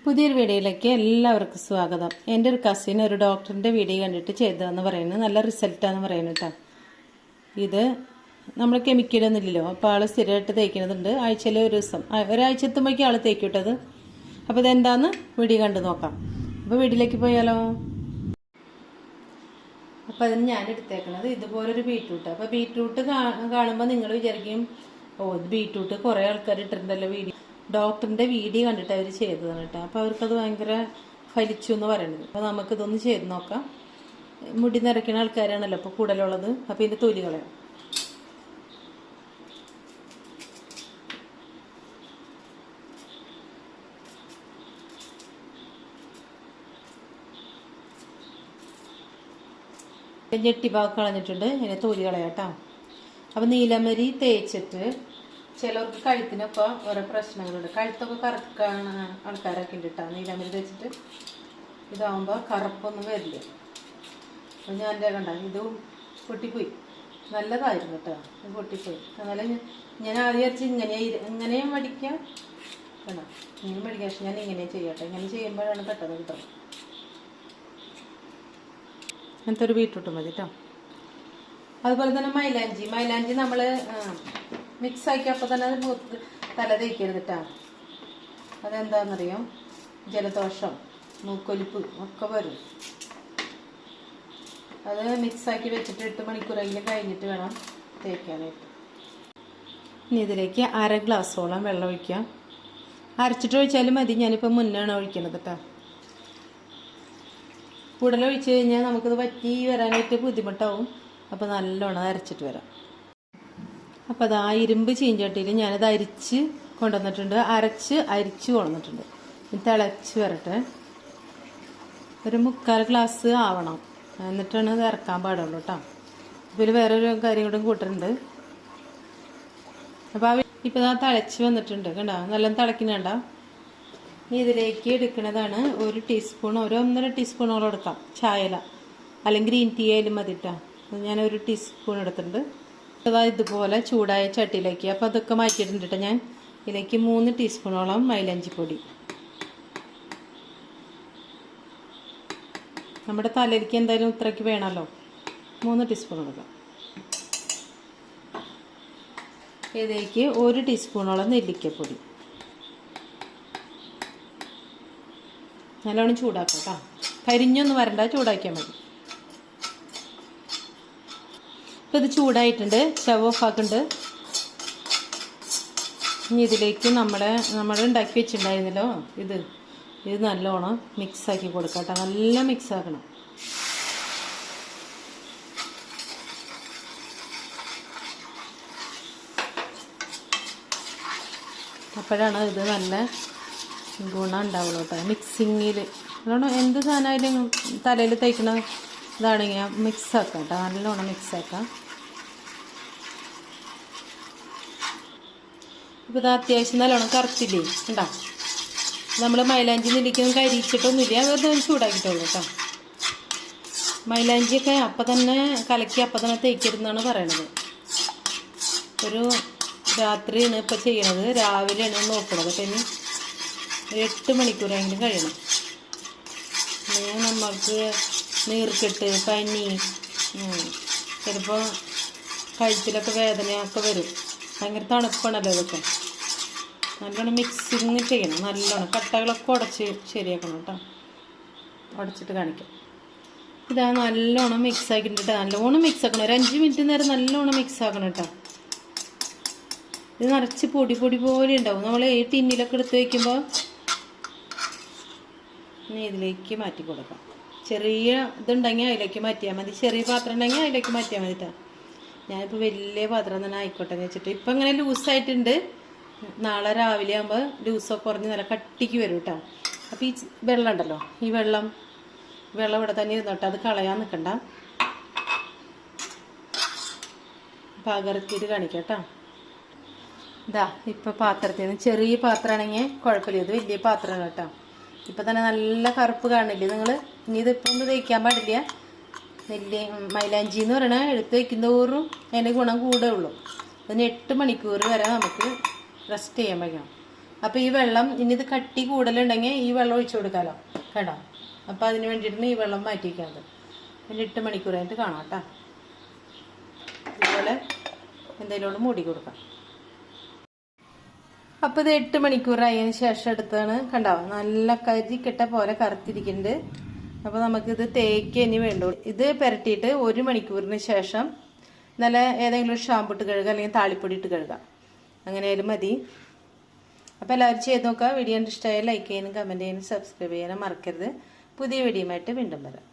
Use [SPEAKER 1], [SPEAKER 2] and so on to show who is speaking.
[SPEAKER 1] പുതിയൊരു വീഡിയോയിലേക്ക് എല്ലാവർക്കും സ്വാഗതം. എൻ്റെ ഒരു കസിൻ ഒരു ഡോക്ടറിൻ്റെ വീഡിയോ കണ്ടിട്ട് ചെയ്തതെന്ന് പറയുന്നത് നല്ല റിസൾട്ടാണെന്ന് പറയുന്നത് കേട്ടോ. ഇത് നമ്മൾ കെമിക്കലൊന്നുമില്ലല്ലോ, അപ്പോൾ ആൾ സ്ഥിരമായിട്ട് തേക്കുന്നതുണ്ട്. ആഴ്ചയിൽ ഒരു ദിവസം ഒരാഴ്ച എത്തുമ്പോഴേക്കും ആൾ തേക്കിട്ടത്. അപ്പോൾ ഇതെന്താന്ന് വീഡിയോ കണ്ടു നോക്കാം. അപ്പോൾ വീഡിയോയിലേക്ക് പോയാലോ. അപ്പോൾ അതിന് ഞാൻ എടുത്തേക്കണത് ഇതുപോലൊരു ബീറ്റ്റൂട്ട്. അപ്പോൾ ബീറ്റ്റൂട്ട് കാണുമ്പോൾ നിങ്ങൾ വിചാരിക്കും, ഇത് ബീറ്റ്റൂട്ട് കുറേ ആൾക്കാർ ഇട്ടിട്ടുണ്ടല്ലോ വീഡിയോ. ഡോക്ടറിൻ്റെ വീഡിയോ കണ്ടിട്ട് അവർ ചെയ്തതാണ് കേട്ടോ. അപ്പോൾ അവർക്കത് ഭയങ്കര ഫലിച്ചു എന്ന് പറയുന്നത്. അപ്പോൾ നമുക്കിതൊന്ന് ചെയ്ത് നോക്കാം. മുടി നിറയ്ക്കുന്ന ആൾക്കാരാണല്ലോ ഇപ്പോൾ കൂടുതലുള്ളത്. അപ്പോൾ ഇതിൻ്റെ തൊലി കളയാം. ഞെട്ടിഭാഗം കളഞ്ഞിട്ടുണ്ട്. ഇതിനെ തൊലി കളയാം കേട്ടോ. അപ്പോൾ നീലമരി തേച്ചിട്ട് ചിലർക്ക് കഴുത്തിനൊക്കെ ഓരോ പ്രശ്നങ്ങളുണ്ട്. കഴുത്തൊക്കെ കറുക്കാൻ ആൾക്കാരൊക്കെ ഉണ്ട് കേട്ടോ. നീലമരി തേച്ചിട്ട് ഇതാകുമ്പോൾ കറുപ്പൊന്നും വരില്ല. അപ്പോൾ ഞാൻ എൻ്റെ കണ്ട ഇതും പൊട്ടിപ്പോയി. നല്ലതായിരുന്നു കേട്ടോ, ഇത് പൊട്ടിപ്പോയി. എന്നാലും ഞാൻ ആദ്യം വെച്ച് ഇങ്ങനെയും മടിക്കാം കേട്ടോ. ഇങ്ങനെ മടിക്കാം. പക്ഷെ ഞാൻ ഇങ്ങനെ ചെയ്യട്ടെ. ഇങ്ങനെ ചെയ്യുമ്പോഴാണ് പെട്ടെന്ന് കിട്ടുന്നത്. അങ്ങനത്തെ ഒരു ബീറ്റ്റൂട്ട് മതി കേട്ടോ. അതുപോലെ തന്നെ മൈലാഞ്ചി നമ്മൾ മിക്സ് ആക്കി അപ്പോൾ തന്നെ അത് തല തേക്കരുത് കേട്ടോ. അതെന്താണെന്നറിയാം, ജലദോഷം മൂക്കൊലിപ്പ് ഒക്കെ വരും. അത് മിക്സാക്കി വെച്ചിട്ട് 8 മണിക്കൂറെങ്കിലും കഴിഞ്ഞിട്ട് വേണം തേക്കാനായിട്ട്. ഇനി ഇതിലേക്ക് 1/2 ഗ്ലാസ്സോളം വെള്ളം ഒഴിക്കാം. അരച്ചിട്ട് ഒഴിച്ചാലും മതി. ഞാനിപ്പോൾ മുന്നാണ് ഒഴിക്കണത് കേട്ടോ. കൂടുതൽ ഒഴിച്ച് കഴിഞ്ഞാൽ നമുക്കിത് വറ്റി വരാനായിട്ട് ബുദ്ധിമുട്ടാവും. അപ്പോൾ നല്ലോണം അരച്ചിട്ട് വരാം. അപ്പോൾ അത് ആ ഇരുമ്പ് ചീഞ്ചട്ടിയിൽ ഞാനത് അരിച്ച് കൊണ്ടുവന്നിട്ടുണ്ട്. അരിച്ച് കൊണ്ടുവന്നിട്ടുണ്ട്. ഇത് തിളച്ച് വരട്ടെ. ഒരു 3/4 ഗ്ലാസ് ആവണം. എന്നിട്ടാണ് ഇത് ഇറക്കാൻ പാടുള്ളൂ കേട്ടോ. ഇതിൽ വേറൊരു കാര്യം കൂടെ കൂട്ടുന്നുണ്ട്. അപ്പോൾ ഇപ്പോൾ ആ തിളച്ച് വന്നിട്ടുണ്ട് കണ്ടോ. നല്ല തിളക്കുന്നുണ്ട. ഇതിലേക്ക് എടുക്കുന്നതാണ് 1 ടീസ്പൂൺ, 1.5 ടീസ്പൂണോളം എടുക്കാം. ചായല അല്ലെങ്കിൽ ഗ്രീൻ ടീ ആയാലും മതി കേട്ടോ. ഞാൻ 1 ടീസ്പൂൺ എടുത്തിട്ടുണ്ട്. ഇതുപോലെ ചൂടായ ചട്ടിയിലേക്ക് അപ്പോൾ അതൊക്കെ മാറ്റിയിട്ടുണ്ട് കേട്ടോ. ഞാൻ ഇതിലേക്ക് 3 ടീസ്പൂണോളം മൈലാഞ്ചിപ്പൊടി. നമ്മുടെ തലയിലേക്ക് എന്തായാലും ഇത്രയ്ക്ക് വേണമല്ലോ. 3 ടീസ്പൂൺ എടുക്കാം. ഇതിലേക്ക് 1 ടീസ്പൂണോളം നെല്ലിക്കപ്പൊടി. നല്ലോണം ചൂടാക്കാം കേട്ടോ. കരിഞ്ഞൊന്നും വരണ്ട, ചൂടാക്കിയാൽ മതി. ഇപ്പോൾ ഇത് ചൂടായിട്ടുണ്ട്. സ്റ്റവ് ഓഫ് ആക്കുന്നുണ്ട്. ഇനി ഇതിലേക്ക് നമ്മൾ ഉണ്ടാക്കി വെച്ചിട്ടുണ്ടായിരുന്നല്ലോ ഇത് നല്ലോണം മിക്സാക്കി കൊടുക്കാം കേട്ടോ. നല്ല മിക്സ് ആക്കണം. അപ്പോഴാണ് ഇത് നല്ല ഗുണം ഉണ്ടാവുള്ളൂ കേട്ടോ. മിക്സിങ്ങിൽ നല്ലോണം എന്ത് സാധനമായാലും തലയിൽ തേക്കണ ഇതാണെങ്കിൽ മിക്സാക്കാം കേട്ടോ. നല്ലോണം മിക്സാക്കാം. ഇപ്പോൾ ഇത് അത്യാവശ്യം നല്ലോണം കറുത്തില്ലേ ഉണ്ടോ. നമ്മൾ മൈലാഞ്ചി നെല്ലിക്കൊന്നും കരിയിച്ചിട്ടൊന്നുമില്ല. വെറുതെ ചൂടാക്കിയിട്ടുള്ളൂ കേട്ടോ. മൈലാഞ്ചിയൊക്കെ അപ്പം തന്നെ കലക്കി അപ്പം തന്നെ തേക്കരുതെന്നാണ് പറയണത്. ഒരു രാത്രിയാണ് ഇപ്പോൾ ചെയ്യണത്, രാവിലെയാണ് നോക്കണത്. അപ്പം ഇനി 8 മണിക്കൂറെങ്കിലും കഴിയണം. അല്ലെങ്കിൽ നമ്മൾക്ക് നീർക്കെട്ട്, പനി, ചിലപ്പോൾ കഴുത്തിലൊക്കെ വേദനയൊക്കെ വരും. ഭയങ്കര തണുപ്പാണല്ലോ ഇതൊക്കെ. നല്ലോണം മിക്സിങ് ചെയ്യണം. നല്ലോണം കട്ടകളൊക്കെ ഉടച്ച് ശരിയാക്കണം കേട്ടോ. ഉടച്ചിട്ട് കാണിക്കാം. ഇതാ നല്ലോണം മിക്സ് ആക്കിയിട്ട് നല്ലോണം മിക്സ് ആക്കണം. ഒരു 5 മിനിറ്റ് നേരം നല്ലോണം മിക്സ് ആക്കണം കേട്ടോ. ഇത് നിറച്ച് പൊടി പോലെ ഉണ്ടാവും. നമ്മൾ ഈ ടിന്നിലൊക്കെ എടുത്ത് വയ്ക്കുമ്പോൾ ഇനി ഇതിലേക്ക് മാറ്റി കൊടുക്കാം. ചെറിയ ഇതുണ്ടെങ്കിൽ അതിലേക്ക് മാറ്റിയാൽ മതി. ചെറിയ പാത്രം ഉണ്ടെങ്കിൽ അതിലേക്ക് മാറ്റിയാൽ മതി കേട്ടോ. ഞാനിപ്പോൾ വലിയ പാത്രം തന്നെ ആയിക്കോട്ടെ എന്ന് വെച്ചിട്ട് ഇപ്പം ഇങ്ങനെ ലൂസായിട്ടുണ്ട്. നാളെ രാവിലെ ആകുമ്പോൾ ലൂസൊക്കെ കുറഞ്ഞ് നല്ല കട്ടിക്ക് വരും കേട്ടോ. അപ്പോൾ ഈ വെള്ളം ഉണ്ടല്ലോ, ഈ വെള്ളം ഇവിടെ തന്നെ ഇരുന്നോട്ടെ. അത് കളയാൻ നിൽക്കണ്ട. പകർത്തിയിട്ട് കാണിക്കാം കേട്ടോ. ഇതാ ഇപ്പോൾ പാത്രത്തിൽ നിന്ന് ചെറിയ പാത്രമാണെങ്കിൽ കുഴപ്പമില്ല. ഇത് വലിയ പാത്രമാണ് കേട്ടോ. ഇപ്പം തന്നെ നല്ല കറുപ്പ് കാണില്ലേ നിങ്ങൾ. ഇനി ഇതിപ്പോൾ ഒന്നും തേക്കാൻ പാടില്ല. മൈലാഞ്ചി എന്ന് പറയണത് എടുത്ത് വയ്ക്കുന്നതോറും അതിൻ്റെ ഗുണം കൂടെ ഉള്ളൂ. അതിന് 8 മണിക്കൂർ വരെ നമുക്ക് റെസ്റ്റ് ചെയ്യാൻ പറ്റണം. അപ്പോൾ ഈ വെള്ളം ഇനി ഇത് കട്ടി കൂടുതലുണ്ടെങ്കിൽ ഈ വെള്ളം ഒഴിച്ചു കൊടുക്കാമല്ലോ കേട്ടോ. അപ്പോൾ അതിന് വേണ്ടിയിട്ടാണ് ഈ വെള്ളം മാറ്റി വയ്ക്കുന്നത്. പിന്നെ 8 മണിക്കൂറായിട്ട് കാണാം കേട്ടോ. ഇതുപോലെ എന്തെങ്കിലും മൂടി കൊടുക്കാം. അപ്പോൾ ഇത് 8 മണിക്കൂറായതിന് ശേഷം എടുത്താണ് കണ്ടോ, നല്ല കരിക്കിട്ട പോലെ കറുത്തിരിക്കുന്നുണ്ട്. അപ്പോൾ നമുക്കിത് തേക്ക് ഇനി വേണ്ടു. ഇത് പുരട്ടിയിട്ട് 1 മണിക്കൂറിന് ശേഷം നല്ല ഏതെങ്കിലും ഒരു ഷാമ്പു ഇട്ട് കഴുകുക, അല്ലെങ്കിൽ താളിപ്പൊടി ഇട്ട് കഴുകുക, അങ്ങനെയായാലും മതി. അപ്പോൾ എല്ലാവരും ചെയ്ത് നോക്കുക. വീഡിയോ ഇഷ്ടമായാൽ ലൈക്ക് ചെയ്യാനും കമൻറ്റ് ചെയ്യാനും സബ്സ്ക്രൈബ് ചെയ്യാനും മറക്കരുത്. പുതിയ വീഡിയോയുമായിട്ട് വീണ്ടും വരാം.